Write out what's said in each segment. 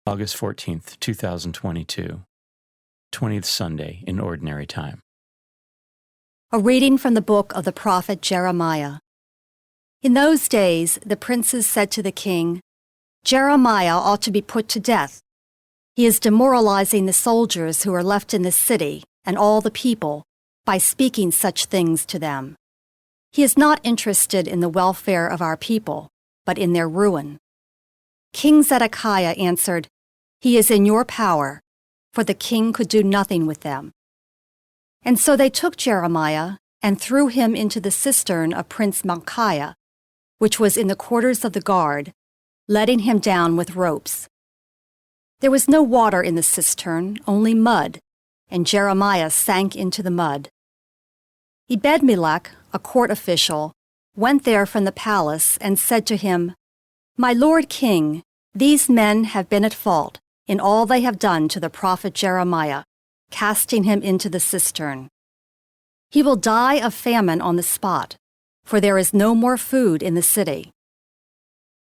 August 14th, 2022, 20th Sunday in Ordinary Time. A reading from the book of the prophet Jeremiah. In those days the princes said to the king, "Jeremiah ought to be put to death. He is demoralizing the soldiers who are left in this city and all the people by speaking such things to them. He is not interested in the welfare of our people, but in their ruin." King Zedekiah answered, "He is in your power, for the king could do nothing with them." And so they took Jeremiah and threw him into the cistern of Prince Micaiah, which was in the quarters of the guard, letting him down with ropes. There was no water in the cistern, only mud, and Jeremiah sank into the mud. Ebed-melech, a court official, went there from the palace and said to him, "My lord king, these men have been at fault in all they have done to the prophet Jeremiah, casting him into the cistern. He will die of famine on the spot, for there is no more food in the city."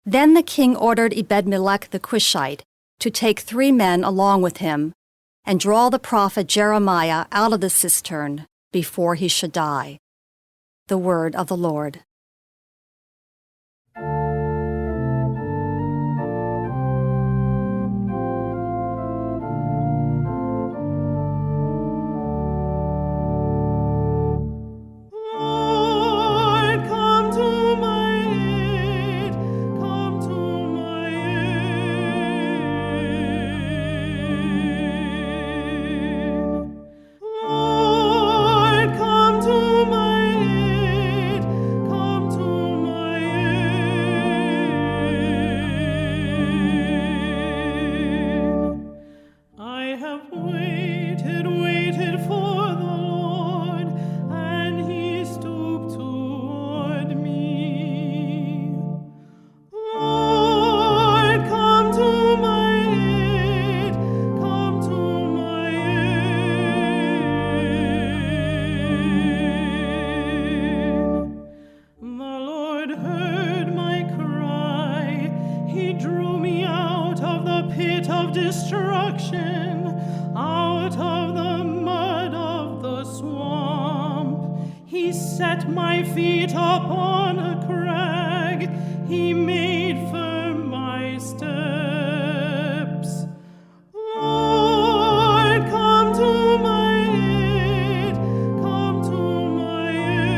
Then the king ordered Ebed-melech the Cushite to take 3 men along with him and draw the prophet Jeremiah out of the cistern before he should die. The word of the Lord. Destruction, out of the mud of the swamp. He set my feet upon a crag. He made firm my steps. Lord, come to my aid. Come to my aid.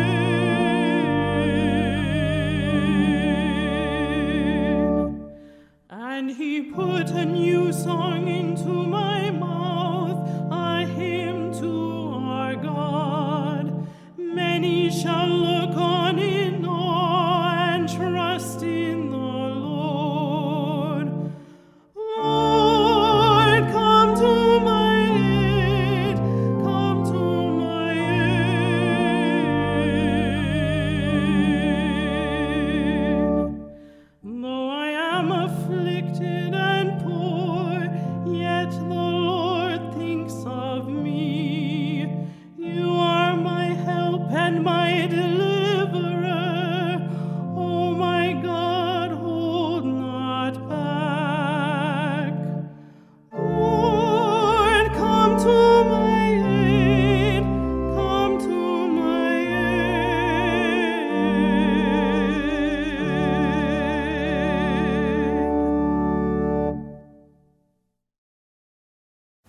And he put a new song into my mouth, a hymn to our God. Many shall look on in awe and trust in the Lord. Lord, come to my aid. Come to my aid. Though I am afflicted and poor, yet the Lord thinks of me. You are my help and my deliverer. Oh my God, hold not back. Lord, come to my aid. Come to my aid.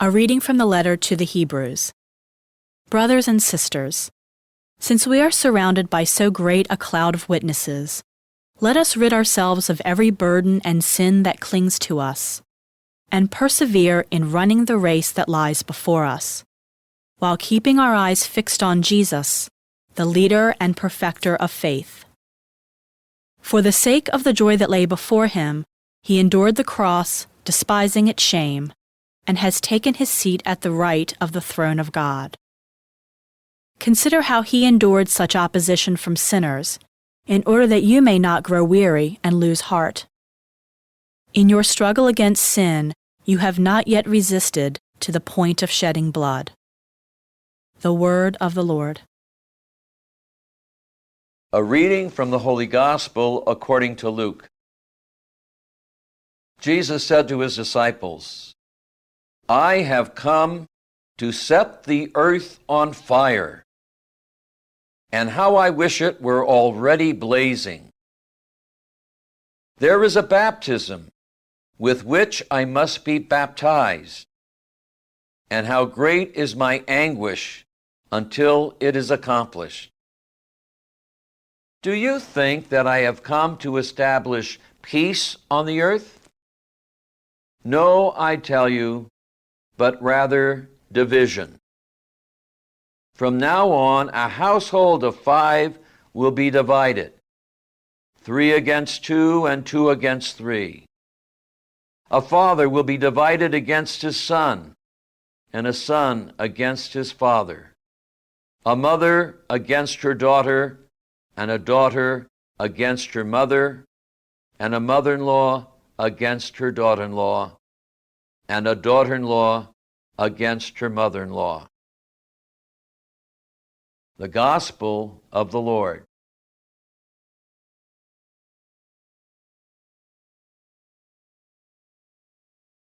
A reading from the letter to the Hebrews. Brothers and sisters, since we are surrounded by so great a cloud of witnesses, let us rid ourselves of every burden and sin that clings to us, and persevere in running the race that lies before us, while keeping our eyes fixed on Jesus, the leader and perfecter of faith. For the sake of the joy that lay before him, he endured the cross, despising its shame, and has taken his seat at the right of the throne of God. Consider how he endured such opposition from sinners, in order that you may not grow weary and lose heart. In your struggle against sin, you have not yet resisted to the point of shedding blood. The word of the Lord. A reading from the Holy Gospel according to Luke. Jesus said to his disciples, I have come to set the earth on fire, and how I wish it were already blazing. There is a baptism with which I must be baptized, and how great is my anguish until it is accomplished. Do you think that I have come to establish peace on the earth? No, I tell you, but rather division. From now on, a household of 5 will be divided, 3 against 2 and 2 against 3. A father will be divided against his son, and a son against his father. A mother against her daughter, and a daughter against her mother, and a mother-in-law against her daughter-in-law, and a daughter-in-law against her mother-in-law. The Gospel of the Lord.